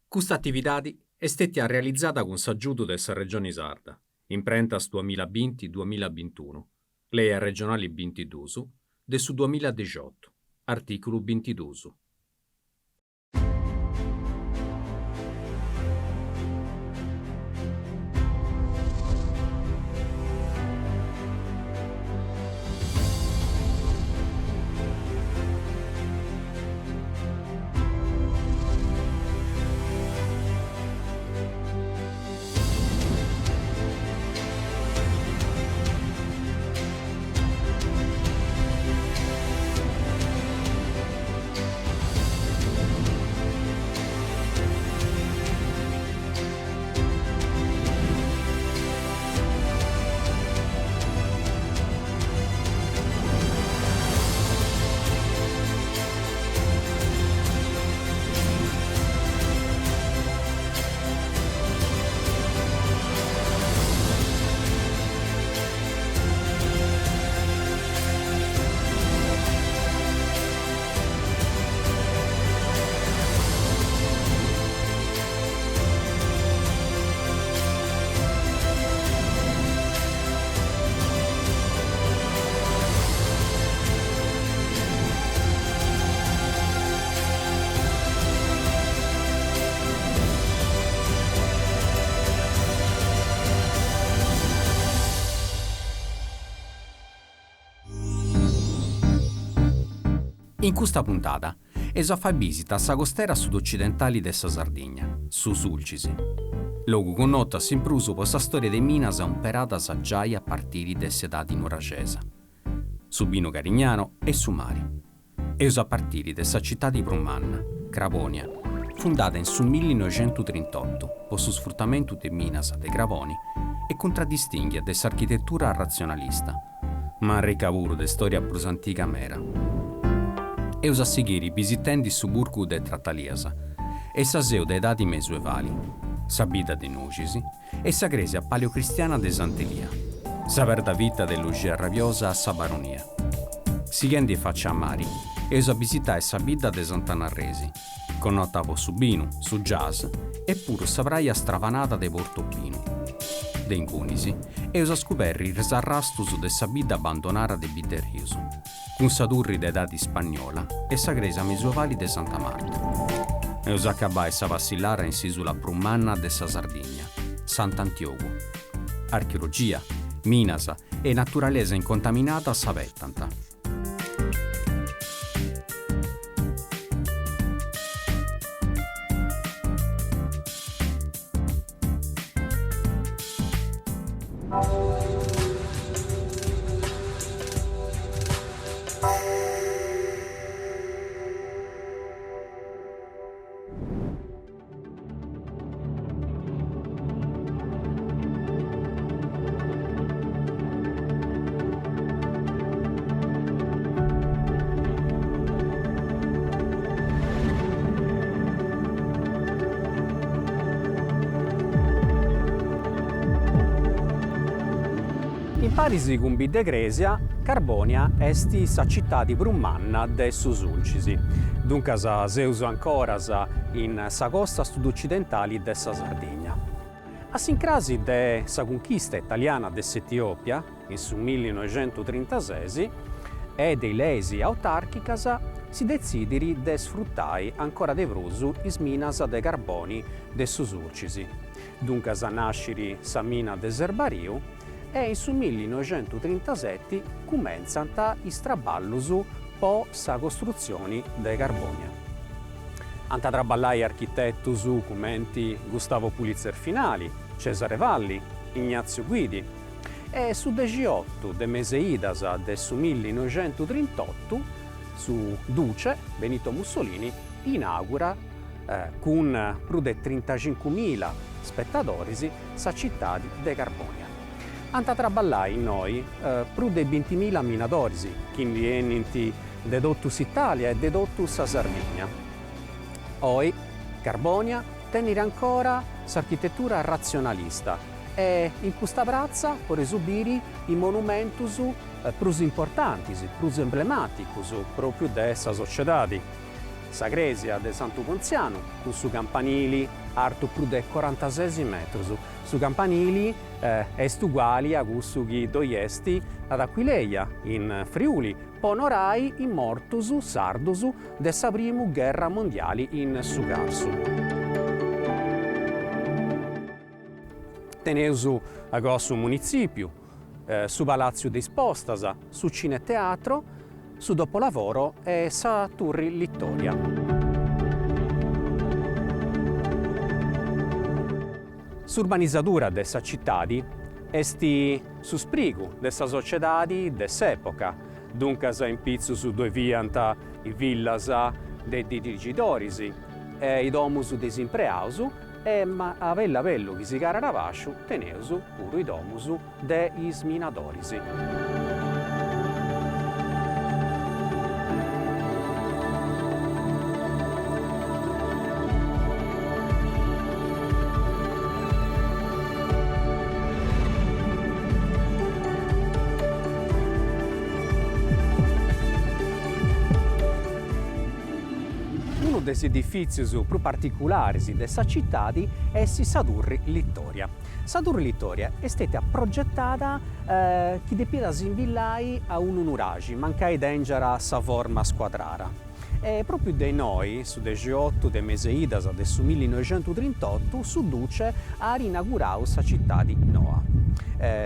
Questa attività è stata realizzata con s'aggiuto della Regione Sarda, in prentas 2020-2021, lei è regionale 22, del su 2018, articolo 22. In questa puntata eso fa visita a sa costera sud-occidentali de sa Sardegna, su Sulcisi. Logu connota s'imprusu per sa storia de minas imperata saggiai a partire desse dati nuracesa, su Bino Carignano e su Mari. Eso a partire de sa città di Prummanna, Cravonia, fundata in su 1938 per su sfruttamento de minas de Cravoni e contraddistingue de s'architettura razionalista, ma ricavuro de storia prus antica mera. Eus a seguire visitendi su burcu de Trattaliasa e sa seu de dati mesuevali, sa vita de Nucisi e sa gresia paleocristiana de Sant'Elia, sa verda vita dell'Ugia Raviosa a sa baronia. Sighendi faccia a Mari, eus a visitare sa vita de Sant'Anarresi, con notavo su Binu, su Jazz e pure sa praia stravanata de Portopino. De Incunisi, eus a scoperri il arrastus de sa vita abbandonata de Bitteriusu, con sa turri de dati spagnola e sa gresia mesuevali de Santa Marta. Eus accabai sa vassillara in sisula Prummanna de sa Sardegna, Sant'Antioco. Archeologia, minasa e naturalesa incontaminata sa vettanta. In parisi cum de Gresia, Carbonia esti sa città di Prummanna de su Sulcisi, dunque sa seus ancora in sa costa sud-occidentali de sa Sardegna. A s'incrasi de sa conquista italiana de s'Etiopia, in su 1936, e dei lesi autarchicas, si decidiri de sfruttai ancora de prusu is minas de carboni de su Sulcisi, dunque sa nasciri sa mina de Serbariu, e in su 1937 cominciano i traballus po sa costruzione de Carbonia. Anta traballai architettus come Gustavo Pulitzer Finali, Cesare Valli, Ignazio Guidi e su 18 de meseidas de su 1938 su Duce Benito Mussolini inaugura con più di 35.000 spettatori sa città de Carbonia. Anta traballai noi più di 20.000 minadoris, che vieni de dottus Italia e de dottus Sardegna. Oi, Carbonia tenere ancora s'architettura razionalista e in questa piazza può esubire i monumentus più importanti, più emblematici proprio della società. Sagresia de Santu Ponzianu, con su campanili artu più de 46 metri. Su campanili est uguali a gusto chi doiesti ad Aquileia, in Friuli, ponorai in mortus sardus de sa primu guerra mondiali in su Carsu. Teneusu a su municipiu, su Palazzo de Spostasa, su Cine Teatro, su dopolavoro e sa Turri Littoria. S'urbanizatura de sa cittadi esti su sprigu de sa sociedadi de s'epoca, duncas in pizzu su due vianta i villas de dirigidorisi, i domus de simpreausu, e a vella vellu chi si cara ravasciu teneusu puru i domus de is minadorisi. Uno dei edifici più particolari della città è Sadurri Littoria. Sadurri Littoria è stata progettata che dependa invillai a un unuragi, mancai dengera sa forma squadrara. E proprio da noi, su 18 de Meseidas del 1938, su duce a inaugurare la città di Noa.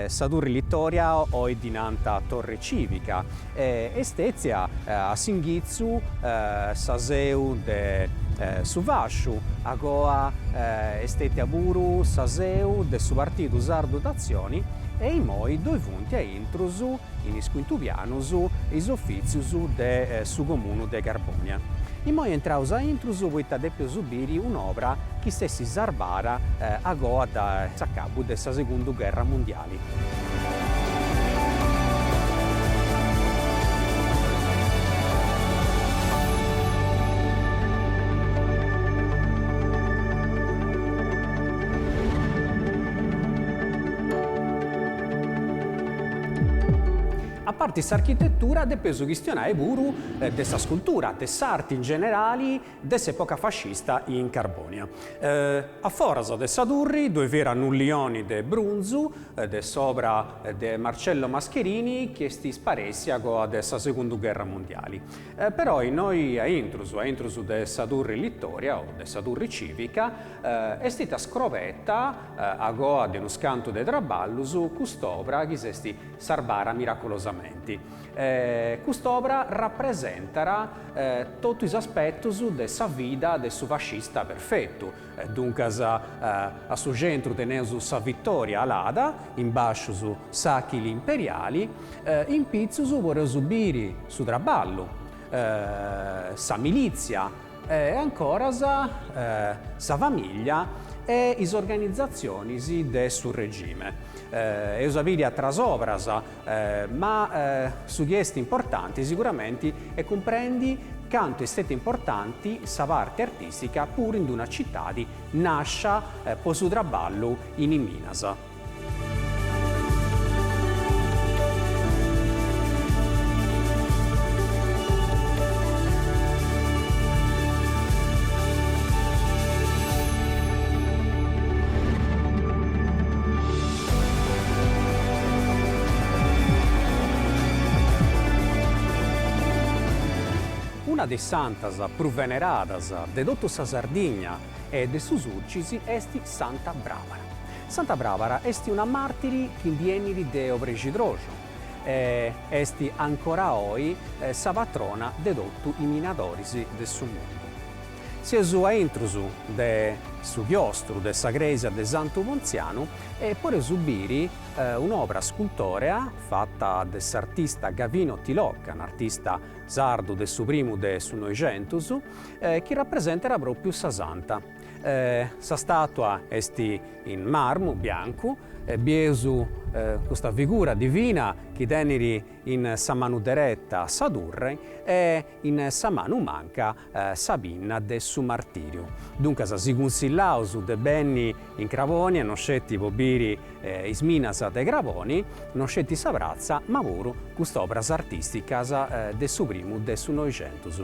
Sadurri Littoria o dinanta torre civica estezia a Singhizzu Saseu de Suvasciu agoa estetia buru Saseu de su partido sardo d'azioni e i moi due punti a intrusu in isquintubianusu is offizius de su comunu de Carbonia. I moi entraus a intrusu poita deppio subiri un'opera che stessi sarbara agoa da s'accabu de sa seconda guerra mondiali. A parte questa architettura, depeso questionare pure dessa scultura, dess'arte in generale, dell'epoca fascista in Carbonia. A forza de Sadurri, dove erano un lioni de Brunzu, de sopra de Marcello Mascherini, che sti sparessi a dessa seconda guerra mondiale. Però noi a intrusu de Sadurri Littoria o de Sadurri Civica, è stata scrovetta a goa de uno scanto de Traballus, quest'opera che si sarbara miracolosamente. Quest'opera rappresenterà tutti gli aspetti della vita del fascista perfetto. Dunque, a suo centro teniamo sa vittoria alada, in basso su sacchi imperiali, in pizzo su vorrei subire su traballo, sa milizia e ancora sa famiglia e le organizzazioni del suo regime. Eusabilia trasovras, ma su chiesti importanti sicuramente e comprendi quanto è stata importante sa parte artistica pure in una città di nascia po su traballo in Minas. Una dei santas più veneradas de tutta sa Sardigna e de su Sulcisi est Santa Bravara. Santa Bravara est una martiri che viene de Obrecidrojo. Est ancora oggi sa patrona de tutti i minadoris del suo mondo. Si è su a intrusu de su chiostru de sa Gresia de Santu Ponzianu e pure subiri un'opera scultorea fatta dell'artista Gavino Tilocca, un artista sardo del suo primo de su Noicentus, che rappresenterà proprio sa santa. Sa statua est in marmo bianco, biesu questa figura divina che teneri in sa manu deretta Sadurre e in sa manu manca Sabina de su martirio. Dunque si consillaus de benni in Cravonia, non scetti pobiri is minas de Gravoni, non scetti sa prazza, ma pure quest'opera artistica de su primo de su Noicentus.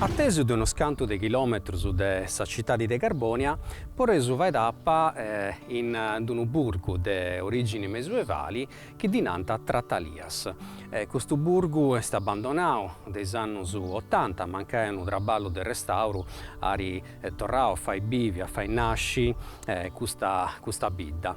Atteso di uno scanto di chilometri della città di Carbonia, poresu vai tappa in un burgo di origini medioevali che dinanta Trattalias. Questo burgo è stato abbandonato negli anni 80, mancava un traballo del restauro, ari torrao a fare bivi, a fare nasci questa bidda.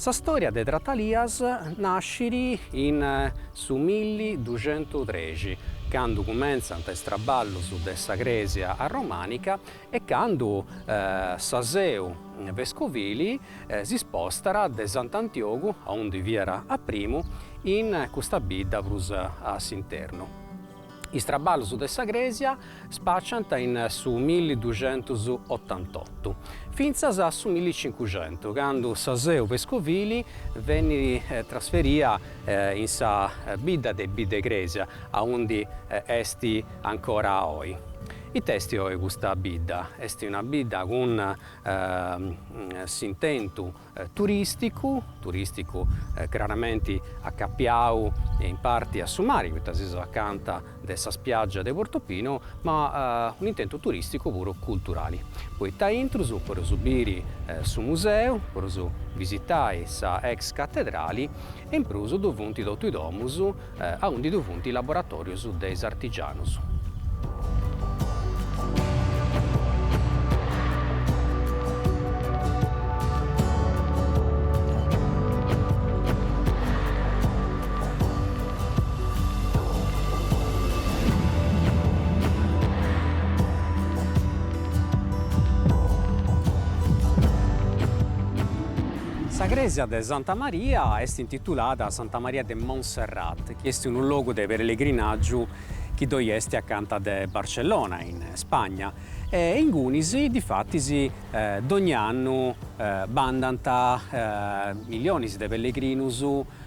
La storia di Trattalias nasce in su 1213, quando cominciano i traballi della Grecia a romanica e quando Saseu vescovili si spostano da Sant'Antioco, dove vi era a primo, in questa bidda all'interno. I traballi della Grecia spacciano in su 1288, fino a su 1500, quando Saseu vescovili venne trasferita in sa bidda de Bidde Grecia, dove esti ancora oggi. I testi di questa bidda è una bidda con s'intento turistico chiaramente accappiato in parte a Sumari, questa è accanto della spiaggia di Portofino, ma un intento turistico puro culturale. Poi da intrusu per subire su museo, per visitare sa ex cattedrali e in pruso dovunti dotui domus, a undi dovunti laboratorios des artigianus. La chiesa di Santa Maria è intitolata Santa Maria de Montserrat, che è un luogo di pellegrinaggio che è accanto a Barcellona, in Spagna. E in Gunisi, difatti, ogni anno bandano milioni di pellegrinus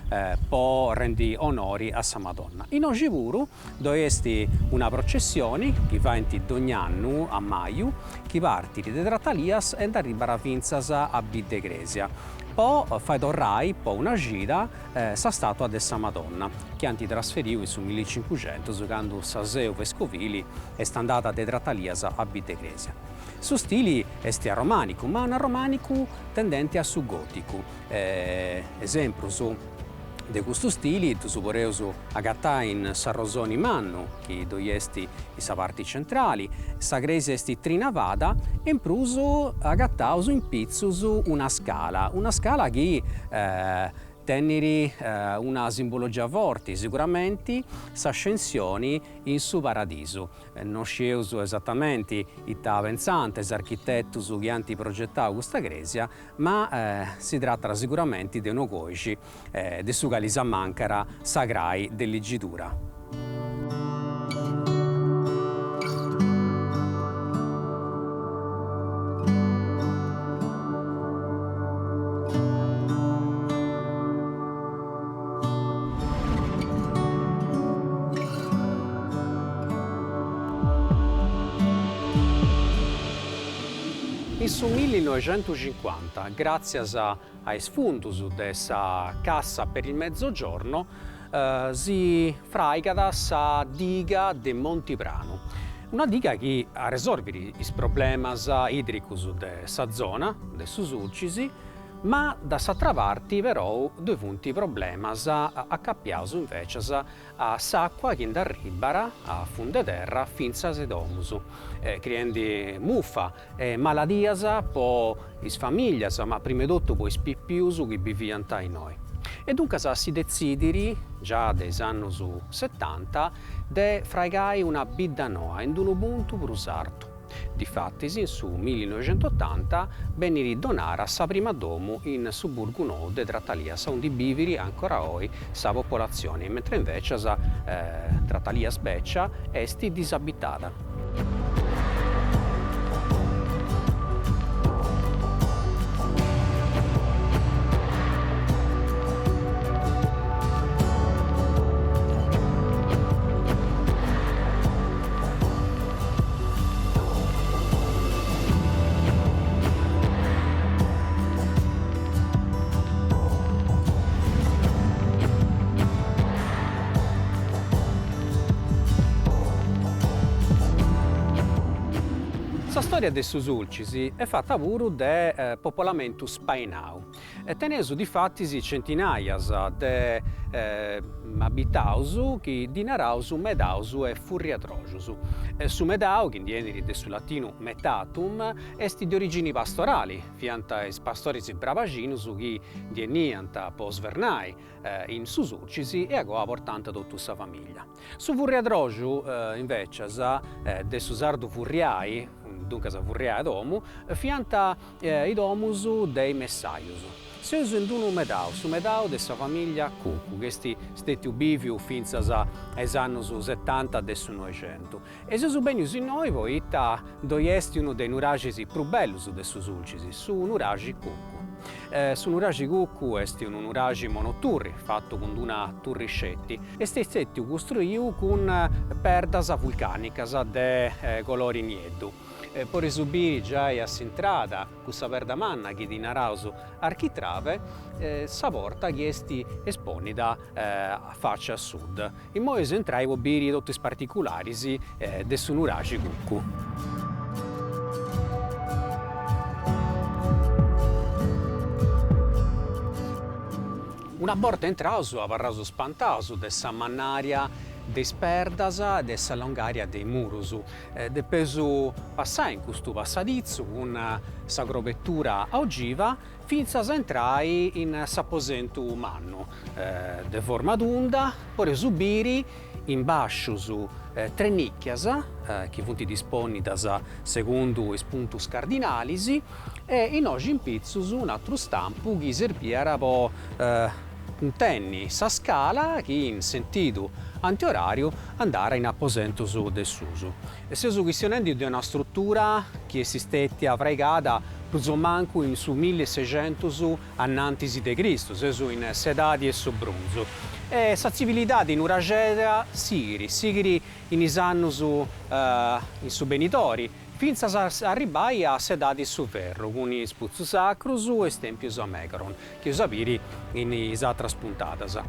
per rendere onori a Sa Madonna. In Ogivuru dove è una processione che va ogni anno a maio, che parte di Trattalias e arriva fino a Bidde Grecia. Poi fa tornare una gira sa statua di Sa Madonna, che hanno trasferito sul 1500, quando Saseu vescovili è andata da Trattalias a Bidde Grecia. Su stile è romanico, ma un romanico tendente a su gotico. Esempio di questo stile, tu poreus agattare in Sarrosoni Mannu, che è la parte centrale, sa Grecia è trinavada, e in pruso agattaus in pizzus una scala che tenere una simbologia forte, sicuramente s'ascensione in su paradiso. Non sceus esattamente i pensantes, architettus che hanno progettato questa Grecia, ma si tratta sicuramente di uno coici di su Galisa Mancara sagrai dell'Igidura. In su 1950, grazie ai sfundus della Cassa per il Mezzogiorno, si fraiga sa diga de Montiprano. Una diga che a risolvere i problemi idricus de sa zona, de Susulcisi, ma da s'altra parte però dovuti problemi accappiaus invece a s'acqua che arriva a fonde terra fino a sedomus, creando muffa e maladias per le famiglie, ma prima di tutto per i pippius che viviano tra noi. E dunque si decide, già dai anni 70, di fregare una bidda nuova in un punto brusarto. Difatti, su 1980 venne donata sa prima domo in su Burgu Nou de Trattalias, onde biviri ancora oggi sa popolazione, mentre invece Trattalias Beccia esti disabitata. La storia de Susulcisi è fatta pure de popolamento spainau. Tenesu di fattisi centinaias de abitausu che dinarausu, medausu e furriadrogiusu. Su medau, che indieni de su latino metatum, esti di origini pastorali, fianta is pastoris bravaginus che dieniant po svernai in Susulcisi e agoa portante tutta sa famiglia. Su furriadrogiu invece de su sardu furriai, dunque sa furriae domu, fianta i domus dei messaius. Seus in unu medau, su medau de sa famiglia Cuccu, che stetti ubiviu finzas ai annus 70 de su 900. E seus benius in noi poita doi esti uno dei nuragisi più bellus de Susulcisi, su nuragi Cuccu. Su nuragi Cuccu est un nuragi monoturri, fatto con una turriscetti, e stetti costruiu con perdas vulcanicas de colori nieddu. Por esubiri già a s'entrada, questa perda manna che di narauso architrave, sa porta che esti esponida a faccia a sud. In modo entrai ubiri tutti particolari de su nuragi Cuccu. Una borta entrausu avarrausu spantausu de sa mannaria de perdas de sa longaria dei murusu. De pesu passai in questo passadizzo con sa grovettura ogiva finzas entrai in s'apposentu mannu. De forma d'unda, pore subiri in basciusu tre nicchias che funti disponidas secondo is puntus cardinalisi e in oggi in pizzus un altro stampo che serviera po' tenni sa scala che in sentido antiorario andare in apposento del susu. E se su questionendi di una struttura che esistette avraigata plus o manco in su 1600 annantisi de Cristo, se su in Sedadi e su Brunzo. E sa civiltà di Nurageda sigiri in isannus in su benitori, finzas arribai a Sedadi su Ferro, con i spuzzu sacrus e stempius a Megaron, che usaviri in isatras puntatas.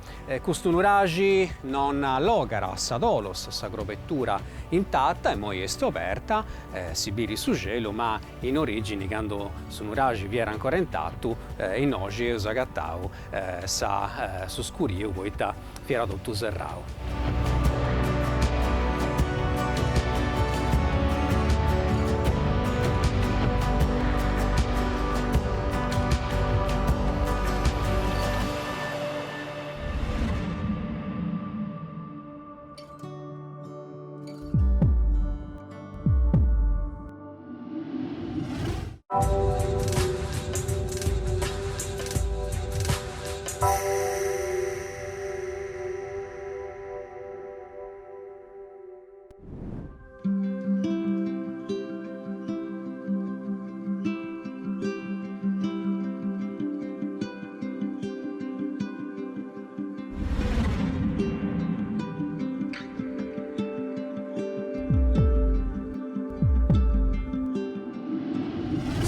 Questo nuragi non logara sa dolos, sa grovettura intatta e moi est aperta, si biri su gelo, ma in origine, quando su nuragi vi era ancora intatto, in oggi usagattau sa su scurio, poita fiera tutto serrau.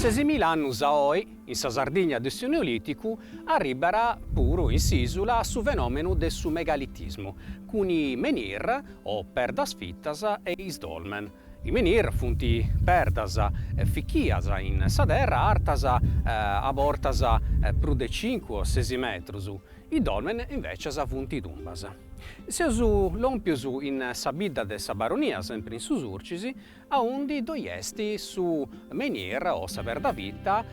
Sesimila annus a oi, in sa Sardigna del su Neoliticu, arribara puru in s'isula su fenomeno del su megalitismo, con i menhir o perdas fittas e is dolmen. I menhir funti perdas ficchias in sa terra artas a bortas più de 5 o 6 metrus. I dolmen invece funti tumbas. Seusu lompius in sa bidda de sa baronia, sempre in Susurcisi, a undi doiesti su menhir o sa perda vita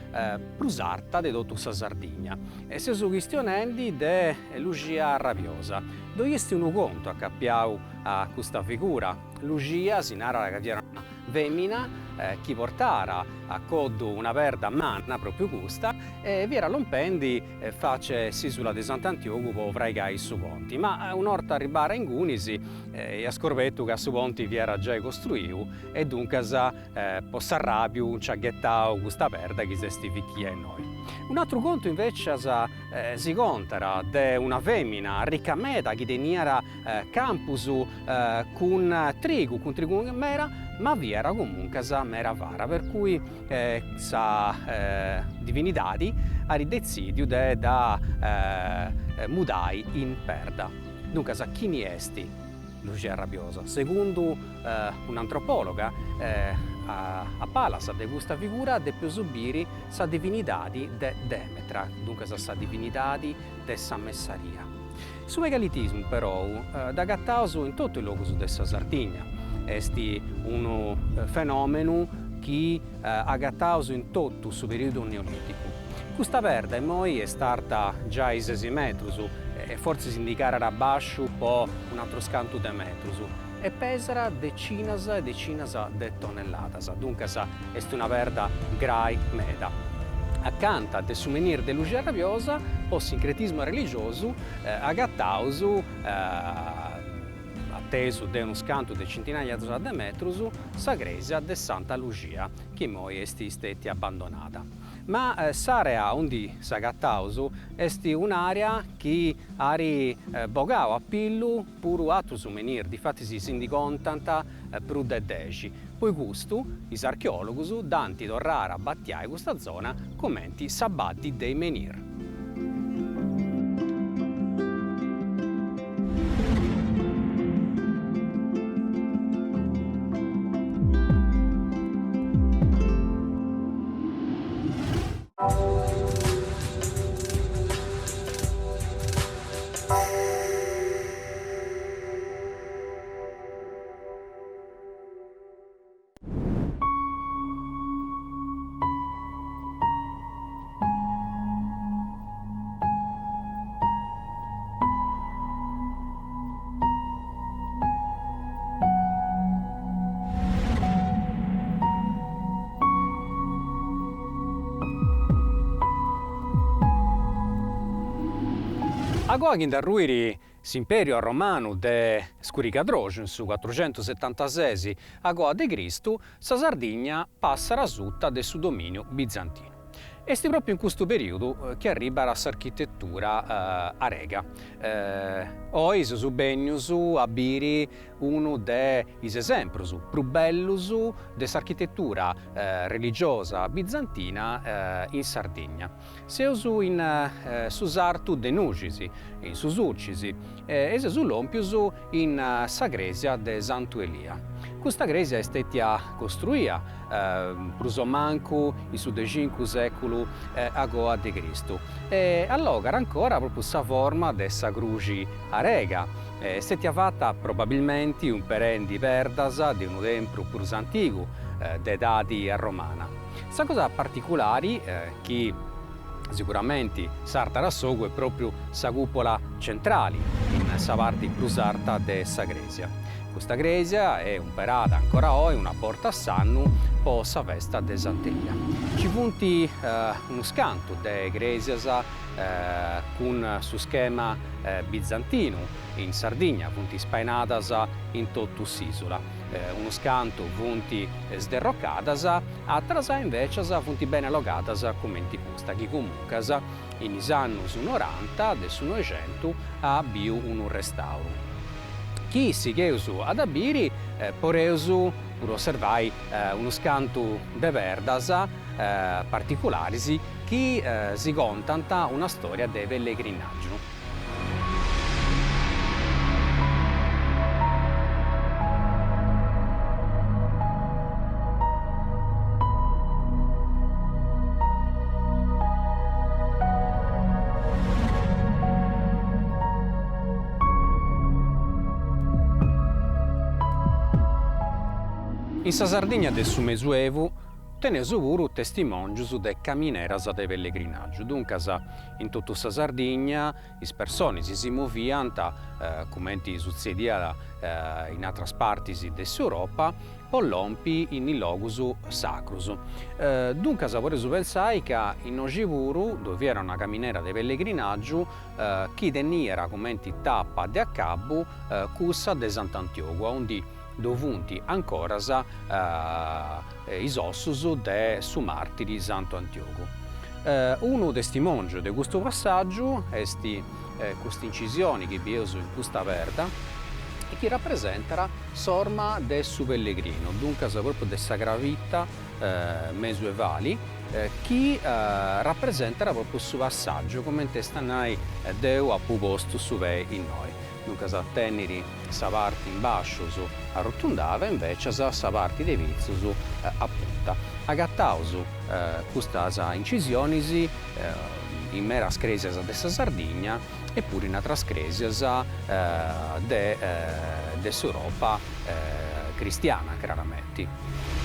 prusarta de totu sa Sardigna. E seusu questionendi de Lugia Rabiosa. Doiesti unu conto accappiau a questa figura. Lugia si narra che era una femmina chi portara a coddu una verda manna proprio gusta e vi era l'ompendi face s'isula de Sant'Antiogu po vraigai su ponti. Ma un'orta ribara in Gunisi e a scorbettu che a su ponti vi era già costruiu e dunque po s'arrabiu un ciaghettau gusta verda chi sesti vicchia e noi. Un altro conto invece si contara de una femmina ricca meda chi teniera campusu con trigu mera, ma vi era comunque sa mera vara, per cui sa divinidadi ha decidiu de da mudai in perda. Dunque sa chi ni esti Lucia Rabbiosa? Secondo un'antropologa a Palasa de questa figura deppio subire sa divinidadi de Demetra, dunque sa divinidadi de sa Messaria. Su megalitismo però da gattausu in tutto il luogo de sa Sardigna. Esti un fenomeno che ha gattausu in tutto su periodo neolitico. Questa verda moi è stata già ai 6 metri e forse si indicare a bascio po' un altro scanto de metri e pesera decinas e decinas de tonnelladas. Dunque è una verda grai meda. Accanto del souvenir de Lucia Rabbiosa o sincretismo religioso agattausu atteso de uno scanto de centinaia de metri sa gresia de Santa Lucia che moi est stati abbandonata. Ma s'area onde s'agattausu est un'area che ari bogau a pillu puru altro souvenir, difatti si indicontanta più de 10. Poi gusto, i archeologi danti torrare a battiare questa zona commenti sabati dei menhir. Agora che ruiri s'imperio romano de Scuricadrojo in su 476 agora de Cristo, sa Sardigna passa rasutta del suo dominio bizantino. Esti proprio in questo periodo che arriva la architettura arega. Ois su Benius abiri uno dei esempi più belli dell'architettura religiosa bizantina in Sardegna. Seusu in Susartu de Nugisi, in Susuccisi, e sull'ompius in Sagresia de Santu Elia. Questa gresia è stata costruita prusomanco in su X secolo agoa de Cristo. E allora ancora proprio sa forma dessa cruci arega. È stata fatta probabilmente un perendi verdasa di un tempio più antico d'etadi romana. Questa cosa particolare che sicuramente sarta rassogo è proprio sa cupola centrale in sa parte più sarta dessa gresia. Questa gresia è imperata ancora oggi, una porta a sannu, possa festa de Santeglia. Ci punti uno scanto de gresias con su schema bizantino in Sardegna, punti spainadas in tutto l'isola. Uno scanto punti sderrocadas, altras invece punti ben allogadas come in questa, che comunque in anni 90 del 900 ha biu un restauro. Chi si cheusu ad abiri poreusu pur osservai uno scanto de verdas particolari che si contanta una storia de pellegrinaggio. In sa Sardegna del su Mesuevu tenesu puru testimonius de camineras de pellegrinaggio. Dunque in tutta sa Sardegna is persone si moviant, come succedia in altre parti d'Europa, pollompi in logus sacrus. Dunque, vorrei pensare che in Ogivuru, dove era una camminera di pellegrinaggio, chi tenia come tappa de accabu cussa de Sant'Antioco, onde dovunti ancora i ossus de su martiri Santo Antioco. Uno testimonio di questo passaggio è questa incisione che vi uso in questa verda e che rappresenta sorma del su pellegrino, dunque proprio della gravità medioevali che rappresenta proprio il suo passaggio come testanai Deu a posto su in noi. Dunque teneri sa parte in basso arrotondava invece sa parte dei vizi a punta. Agattausu queste incisioni in mera scresia della Sardegna eppure in altre scresia dell'Europa cristiana, chiaramente.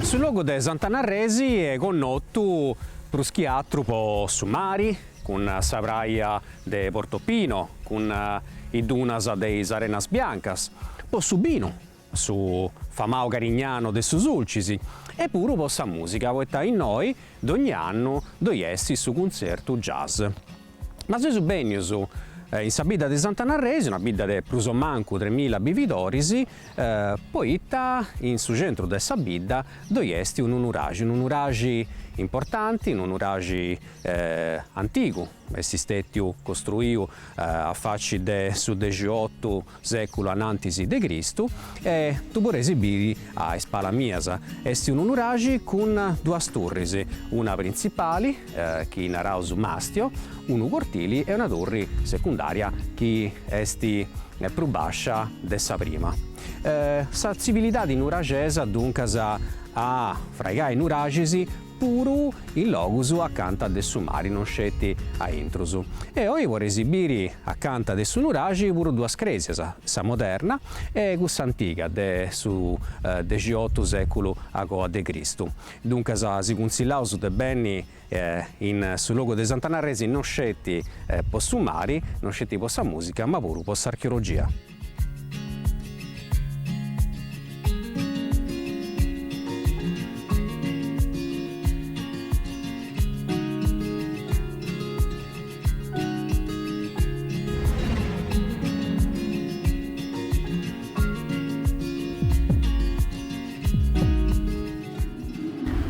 Sul luogo di Sant'Anarresi è connotto pruschiatru po su mari, con sa praia de Portopino, con i dunas dei Arenas Biancas, po su Bino, su famao Carignano de Susulcisi, e pure po sa musica, poiché in noi d'ogni anno doiessi su concerto jazz. Ma se su benius in sa bidda di Sant'Anarresi, una bidda di prusommancu 3000 bividorisi, poitta in su centro de sa bidda doiesti un unuragi importante, un unuragi antico, esistettiu costruiu a facci de su XVIII secolo anantisi de Cristu, e tu puoi esibiri a Spalamiasa. Esti un unuragi con due turrisi, una principale che narrau su mastio, uno cortili e una torre secondaria che esti più bascia dessa prima. Sa civiltà di Nuragesa dunque a fraigai Nuragisi puru in logus accanto a dessu mari non scetti a intrusu. E oggi vorrei esibire accanto a dessu Nuragi puru due scresias, sa moderna e questa antica de su XVIII secolo a de Cristo. Dunque si consigliau su de benni in sul luogo di Sant'Anarresi non scetti po su mari, non scetti po sa musica, ma puru po sa archeologia.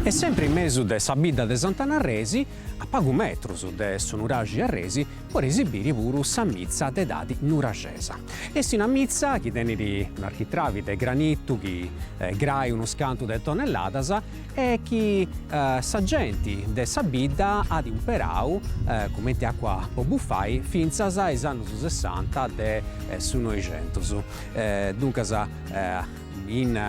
E sempre in mezzo de sa bidda de Sant'Anarresi, a pagu metrus de su Nuragi Arresi, può esibire pure sa mizza de dadi nuragesa. Esti una mizza che tiene un architravi granitto, che grai uno scanto de tonnelladas e che sa gente de sa bidda ad imperau, come te acqua po buffai, finzas ai anni 60 de su 900. Dunque in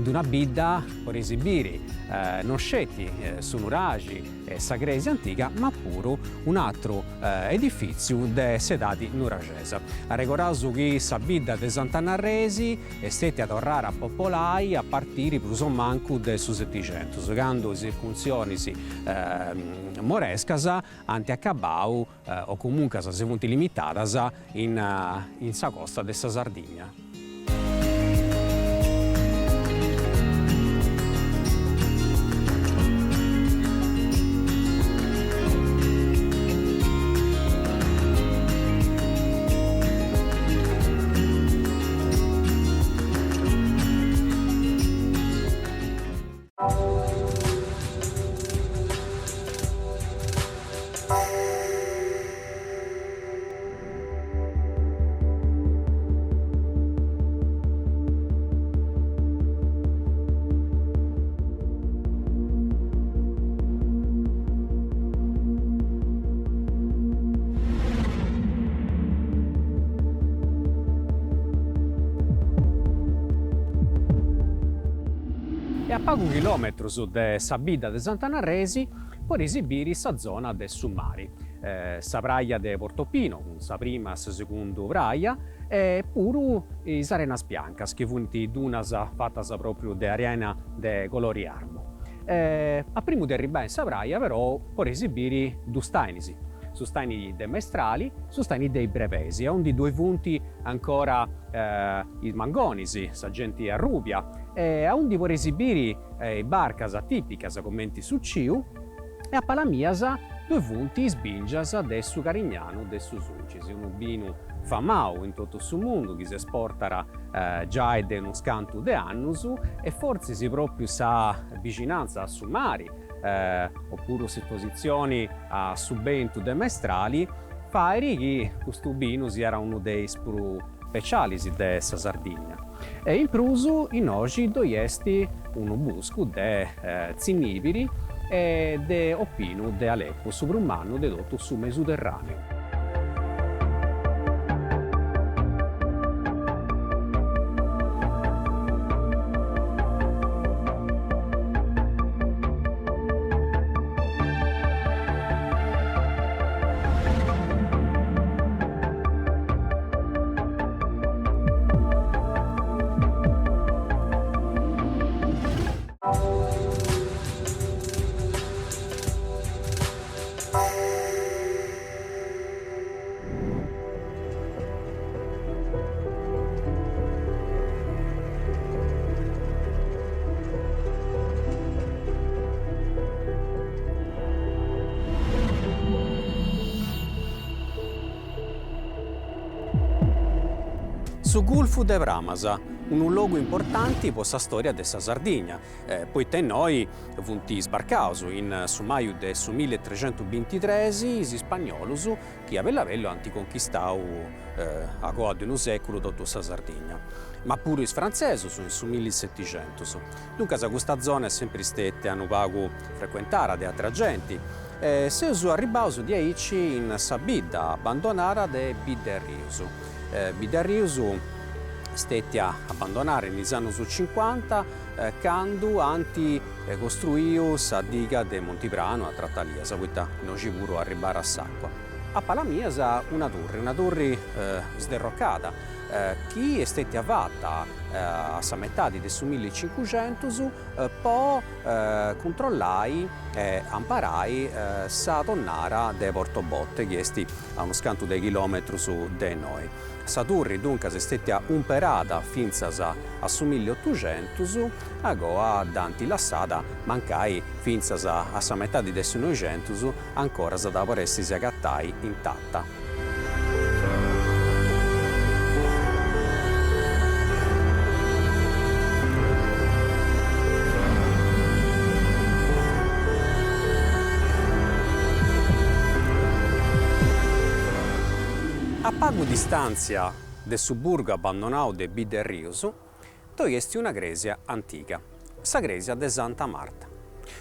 una bidda può esibire non scetti su Nuragi e Sagresi antica, ma pure un altro edificio de sedati nuragesa. A ricordato che sa bidda de Sant'Anarresi è stata a tornare a popolare a partire più manco del su 700, quando le circunzioni morescas anti accabau o comunque se fonti limitadas in sa costa della Sardegna. a pochi chilometri de sa bidda de Sant'Anarresi può esibire sa zona de Summari, sa praia de Portopino, con sa prima e sa seconda praia, e pure is arenas biancas, che funti dunas fattas proprio de arena de colori armo. A primo di arrivare in sa praia però può esibire due stainisi, su staini dei maestrali, su staini dei brevesi, onde due punti ancora i mangonisi, sa gente a rubia, a onde può esibire i barcas tipicas commenti su ciu, e a Palamiasa due punti sbingias adesso Carignano adesso Sulcisi, un vino famau in tutto il mondo che si esportara già ed uno scanto de annus e forse si proprio sa vicinanza a Summari oppure esposizioni a Subentu de Maestrali fai che questo vino si era uno dei più speciali de sa Sardegna e in prusu in oggi doiesti uno busco de Zinnibiri e de Oppino de Aleppo, su Brummanno dedotto su Mediterraneo. Su Gulfu de Bramasa, un luogo importante per la storia della Sardegna, poiché noi funti sbarcaus in su maio del 1323 gli spagnoli che avevano anticonquistato a quasi un secolo dopo la Sardegna. Ma pure i francesi sono sul 1700. Dunque questa zona è sempre stata un luogo frequentata da altre genti. Se sono arrivato di aici in Sabidda, abbandonata da Biderrius. Biderrius stette a abbandonare negli anni 50 quando anti costruiu sa diga de Montiprano a Trattaliasa, questa non ci può arrivare a Sacqua. A Palamiasa una torre sderroccata, che è stata fatta a sa metà del 1500 può controllare e amparare sa tonnara de Portobotte, che è a uno scanto dei chilometri su de noi. Sa torre dunque è stata umperata fino a su 1800, agora danti lassata mancai fino a sa metà del 1900 ancora da poter essere agattai intatta. A poca distanza del suburgo abbandonato di Biderrius, troviesti una gresia antica, la gresia di Santa Marta.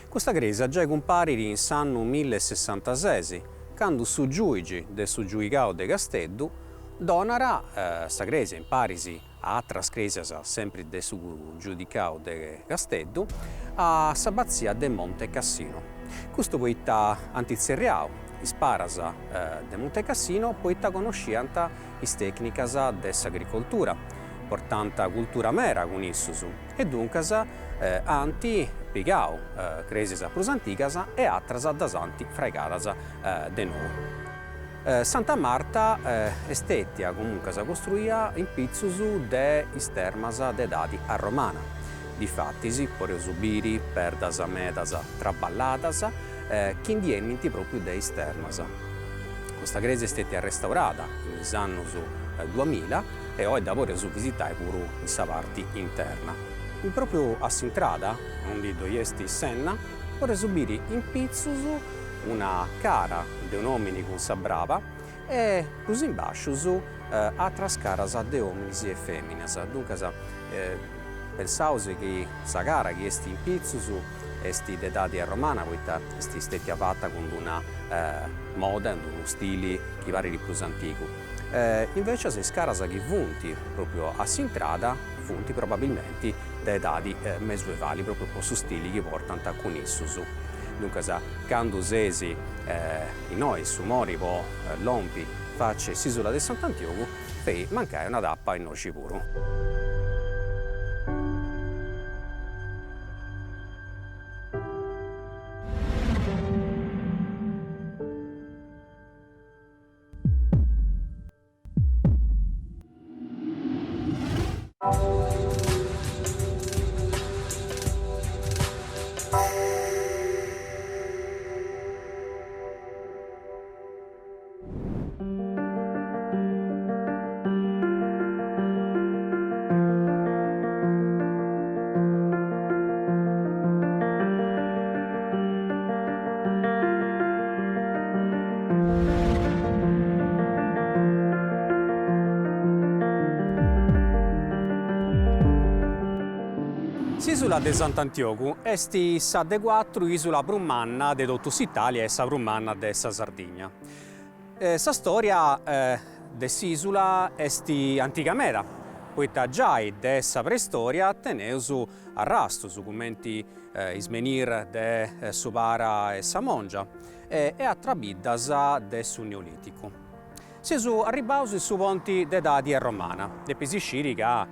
Questa gresia già compare in anno 1066, quando su giudice del giudicao de Casteddu donara questa gresia in parisi a altre gresias sempre del giudicao de Casteddu a Sabazzia de Monte Cassino. Questo poiché antizerriao isparas de Monte Cassino poitta conoscianta is tecnicas dell'agricoltura, portanta cultura mera con issus, e duncas anti pigau cresis prus anticas e atras dasanti fregadas de noi. Santa Marta è stata comunque costruita in pizzus de istermas de dati a romana. Difatti si può subire perdas medas traballadas che indiennino proprio dei stermas. Questa gresia è stata restaurata negli anni 2000 e oggi da poter visitare pure in sa parte interna. Proprio a Sintrada, onde doiesti Senna, può subire in pizzus una cara de un uomini con sa brava e plus in baixo altre caras de uomini e femmines. Dunque pensaus che sa cara che è in pizzus esti d'età romana, questa è stata fatta con una moda, uno stile che pare di più antico. Invece se scaras che funti proprio a Sintrada, funti probabilmente de edadi mesuevali, proprio per su stili che portano a cunissusu. Dunque, quando sesi in noi, su Morivo, Lompi, face s'Isola de Sant'Antiogu, poi mancai una tappa in Nocipuru. S'Isola de Sant'Antiogu est sa de quattro isula brummanna de totu s'Italia e sa brummanna de sa Sardigna. Sa storia de s'isula est antica meda, poita giai de sa preistoria teneus arrastus, commenti ismenir de su para e sa mongia, e attrabiddas de su Neoliticu. Sesu arribaus in su ponti d'edadi romana, de pisisciri ca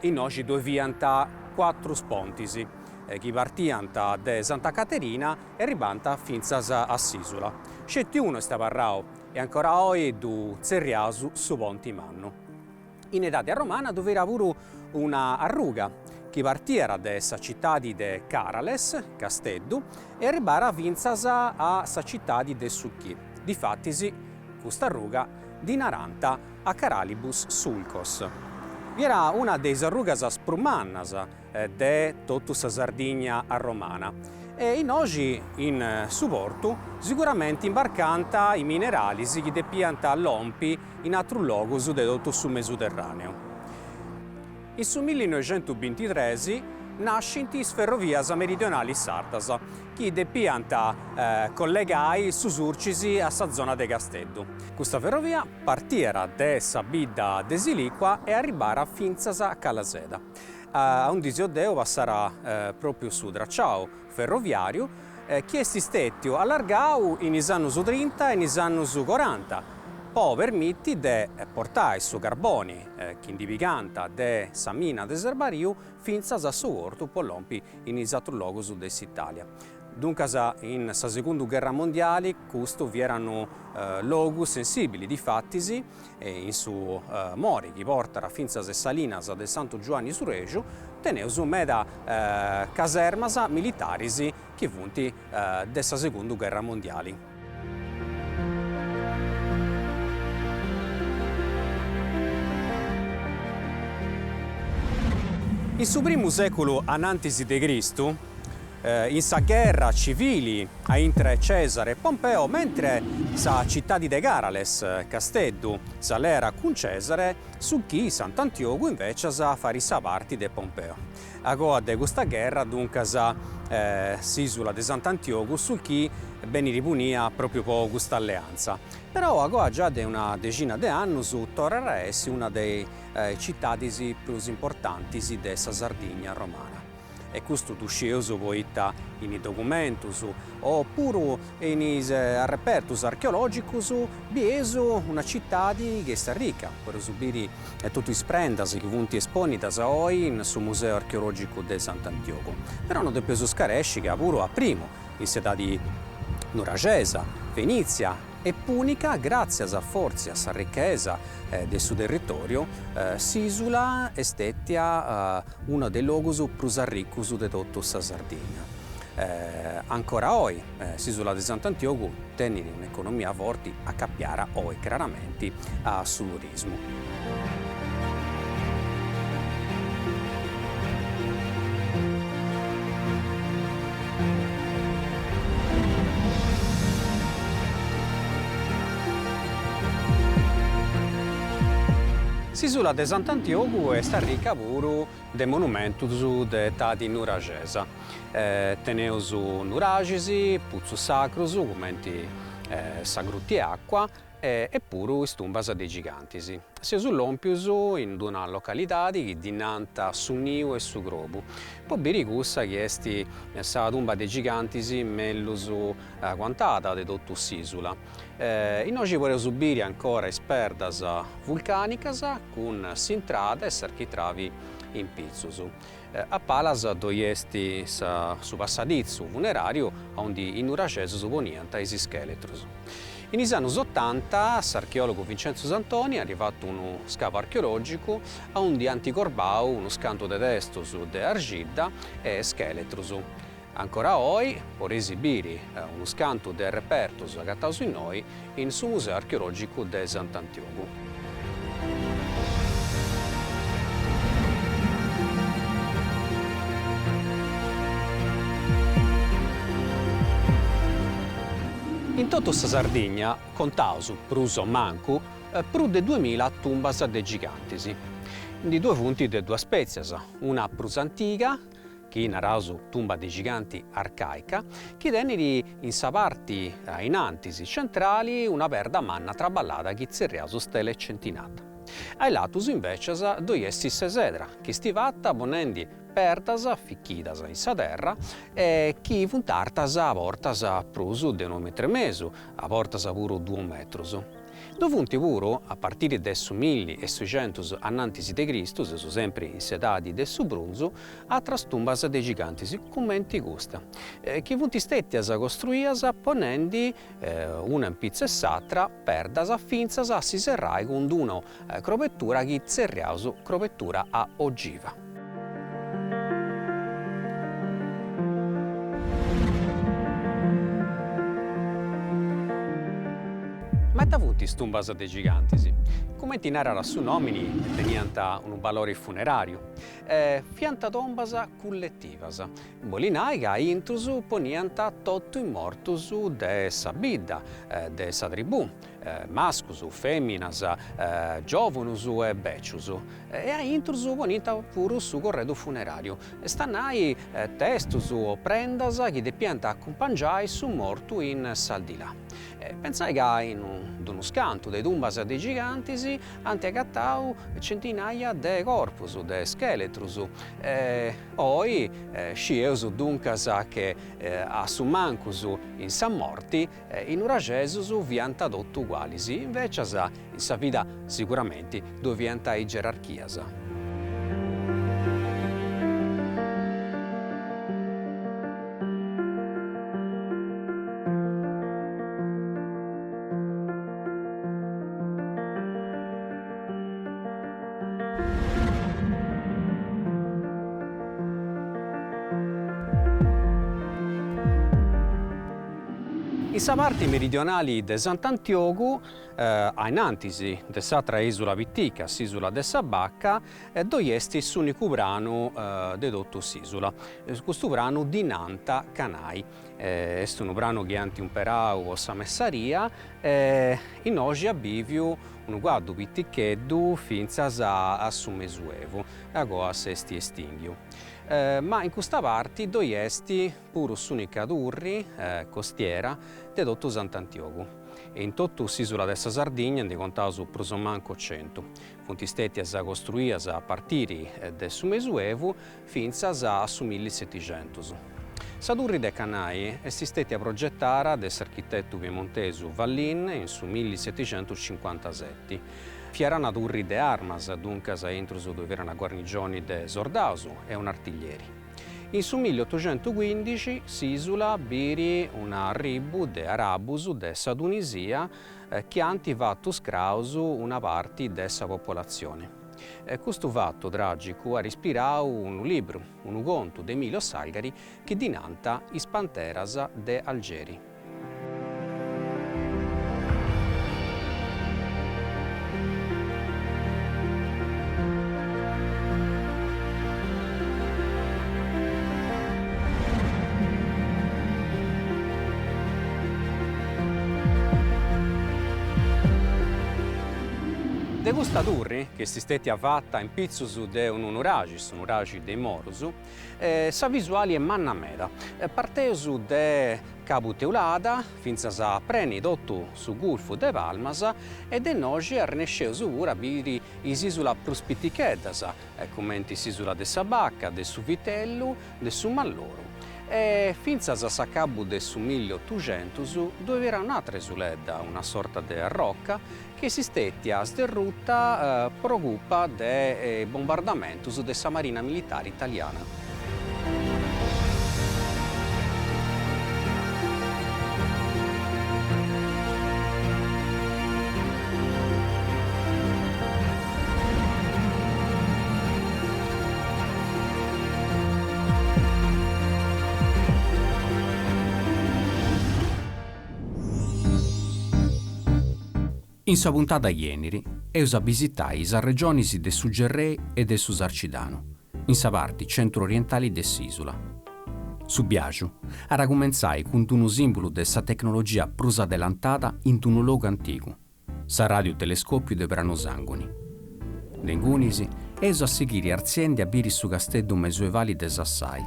in noci doviant quattro spontisi, che partiant de Santa Caterina e ribanta finzas a s'Isola. Scetti uno sta parrao e ancora oggi du zerriasu su ponti mannu. In edade romana doveva pure una arruga, che partiera de sa città de Carales, Casteddu, e arribara finzas a sa città de Succhi. Difattisi, questa arruga di Naranta a Caralibus Sulcos. Era una dei arrugas sprummannas de tutta sa Sardigna a romana e in oggi in su portu sicuramente imbarcanta i minerali che depianta all'ompi in altri luoghi de tutto su Mediterraneo. In su 1923 nascenti is ferrovias meridionali sardas, che depianta collegai su Surcisi a sa zona de Casteddu. Questa ferrovia partiera de sa bidda de Siliqua e arribara finzas a Calaseda. A un disiodeo passarà proprio su tracciao ferroviario che è stetto allargau in is annus 30 e in is annus 40. Poi permitti di portare su carboni che indipicanta de sa mina de Serbariu finzas a su orto pollompi in is altri luoghi dell'Italia. Dunque in sa seconda guerra mondiale questo vi erano luoghi sensibili di fattisi in su Mori che portano finzas e salinas de Santo Giovanni su Regio teneus meda casermas militaris che vunti de sa seconda guerra mondiale. In su primo secolo anantisi de Cristo, in sa guerra civili intra Cesare e Pompeo, mentre sa città di De Carales, Casteddu, s'alera con Cesare, su chi Sant'Antiogu invece sa fare sa parte de Pompeo. Agoa de questa guerra, dunque s'Isola de Sant'Antiogu, su chi ben ripunia proprio po' questa alleanza. Però agoa già de una decina di anni tornerà a essere una delle città più importanti de sa Sardigna romana. E questo tu sceus poita in i documentus oppure in i repertus archeologicus biesu una città che sta ricca per subire tutti i sprendas che vunti esponitas oggi in su museo archeologico de Sant'Antiogu. Però non depeso scaresci che pure a primo in città di Nuragesa, Venezia e Punica, grazie a forza, a ricchezza del suo territorio, s'Isola è stata uno dei luoghi più ricchi di tutta la Sardegna. Ancora oggi, s'Isola di Sant'Antiogu tiene un'economia forte a cappiare oggi chiaramente sul turismo. S'Isola de Sant'Antiogu è sta ricca pure de monumentus de età di Nuragesa. Teneus nuragisi, puzzu sacrus, commenti sagruti acqua, e pure istumbas de gigantisi. Se sull'ompius in una località dinanti su Niu e su Grobu. Poi birigussa che esti sa tumba de gigantisi mellus quantata de tottu s'isula. In oggi vorrei subire ancora espertas vulcanicas con s'intrada e s'architravi in pizzus. A Palas dove esti su passadizzu funerario onde in uracesu suponiant is scheletros. In gli anni 80 l'archeologo Vincenzo Santoni ha arrivato uno scavo archeologico a un di Anticorbau, uno scanto de testos de argilla e scheletrus. Ancora oggi può esibire uno scanto de repertos agattaus in noi in su Museo archeologico de Sant'Antioco. In tutta sa Sardegna contaus, pruso mancu, più di 2000 tumbas de gigantisi, di due punti de due spezies, una prus antica, che naraus tumba de giganti arcaica, che teneri in sa parte in antisi centrali una verda manna traballata che zerriasu stelle centinata. Ai latus invece dove esti sesedra, che stivatta ponendi pertas ficchidas in sa terra e chi puntartas a portas prusu de 1 metro e mesu, a portas puru 2 metrus. Dovunti puru, a partire de su 1600 annantis de Cristus, su sempre in sedadi de su Brunzu, a trastumbas de gigantis, commenti gusta. Chi funti stettias costruias ponendi una in pizza e s'altra perdas affinzas a si serrai con una cropettura chi zerriaus cropettura a ogiva. Ma davunti stumbas de gigantisi? Come ti narra su nomini tenianta un valore funerario. Fianta tombas collettivas. Bolinai che intrus ponianta tottu immortus de sa bidda, de sa tribù, mascus, feminas, giovonus e becius. E a intrus ponianta puru su corredo funerario. Stannai testus o prendas che depianta accompagnai su mortu in saldilà. Pensai che in uno scanto de tumbas de gigantisi ante agattau centinaia de corpus, de scheletrus. Oi scieus duncas che a su mancus in sa morti in uragesus vianta dottu ugualis. Invece in sa vita sicuramente dovianta i gerarchias. In sa parte meridionali de Sant'Antioco, in antisi de s'altra isula Pittica, s'isula de Sabacca, dove esti s'unico brano de tottu s'isula. Questo brano di Nanta Canai. Est un brano che anti un perau o sa messaria, in oggi abbiviu un guaddu pitticheddu finzas a su Mesuevo, a esti estinguiu. Ma in questa parte dove esti puru s'unica turri costiera de tottu Sant'Antioco. E in tottu s'isola de sa Sardegna ne contaus pruso manco 100. Funti stettias costruias a partire de su Mesuevo finzas a su 1700. Sa turri de Canai est stetta progettata de s'architettu piemontesu Vallin in su 1757. Fiera una turri de armas, duncas intrus dove erano guarnigioni de Sordausu e un artiglieri. In su 1815 s'isula biri una ribu de Arabus de sa Tunisia che anti vattu scrausu una parte dessa popolazione. Questo fatto tragico ha ispirato un libro, un conto di Emilio Salgari che dinanta Is Panteras de Algeri. De gusta turri, che si stetti fatta in pizzus de un unuragi dei morusu, sa visuale è manna meda. Parteus de Cabu Teulada, finzas a preni dottu su Gulfu de Palmas, e de noci arnesceus pura a biri is isula prus pitticheddas, commenti s'isula de Sabacca, de su Vitellu, de su Malloru. E finzas a s'acabu de su 1800 dove era un'altra isuletta, una sorta de rocca, che si stetti a sderrutta pro culpa de bombardamentus de sa marina militare italiana. In sa puntata ieniri, eus a visitai is regionis de su Gerrei e de su Sarcidano, in sa parte centro-orientali de s'isula. Su biaju, aracumenzai cun unu simbolu de sa tecnologia prus adelantata in unu logu antigu, sa radiotelescopiu de Pranosangoni. Dengunisi, eus a seguire arziendi a biri su casteddu mesuevali de Sassai.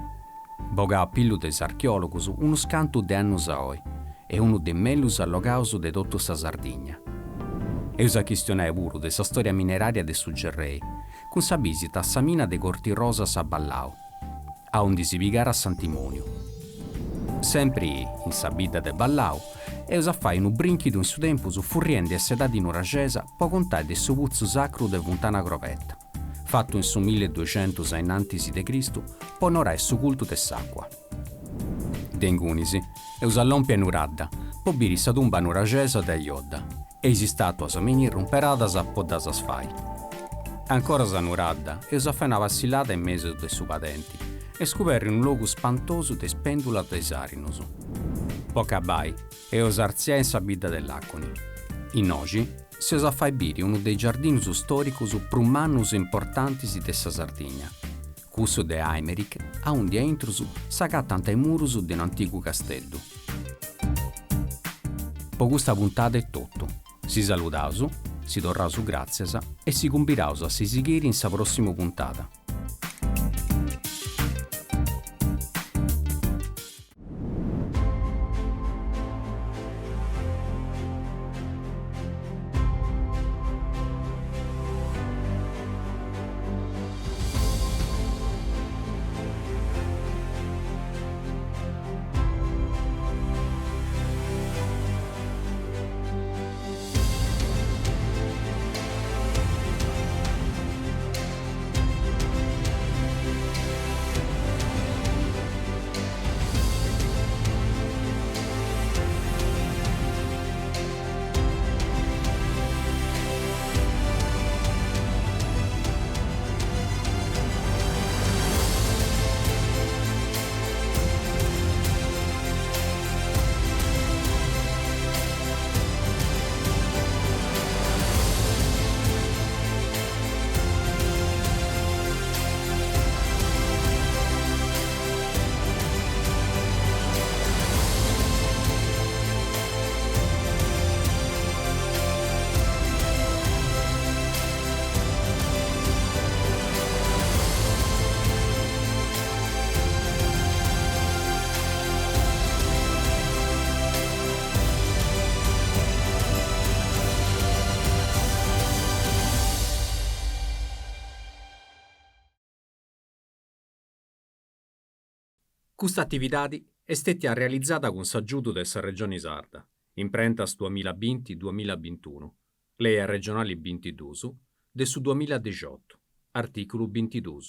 Bogà pillu des archeologus unu scantu de annus aoi e unu de mellus allogaus de tottu sa Sardigna. Eus a chistionare puru de sa storia mineraria de su Gerrei, con sa visita a sa mina de Cortirosas a Ballau, a onde si pigara a Sant'Imoniu. Sempre in sa bidda de Ballau, eus a fare unu brinchidu in su tempus furriende e sedadi in Uragesa po contare de su puzzu sacru de Vuntana Grovetta, fatto in su 1200 innantisi de Cristo, po onorare su cultu de s'acqua. Dengunisi, eus a lompia in Uradda, po biri sa tumba in Uragesa de Iodda, e isi statuas mini rumperadas a poddas fai. Ancora sanuradda, eus a fai una vassillata in mezzo de su patenti, e scoperri un luogo spantoso de spendula de Sarinus. Poca bai, eus arziai in sa bidda dell'Acconi. In oggi, si eus a fai biri uno dei giardinus storicus prumannus importantis de sa Sardigna, cusso de Aimeric, a unde intrus s'agattanta i murus de un antico castello. Po questa puntata è tutto. Si salutaus, si torraus grazias e si cumbiraus a si seguire in sa prossima puntata. Questa attività è stata realizzata con s'aggiuto della Regione Sarda, in prentas 2020-2021, lei regionali 22, del su 2018, articolo 22.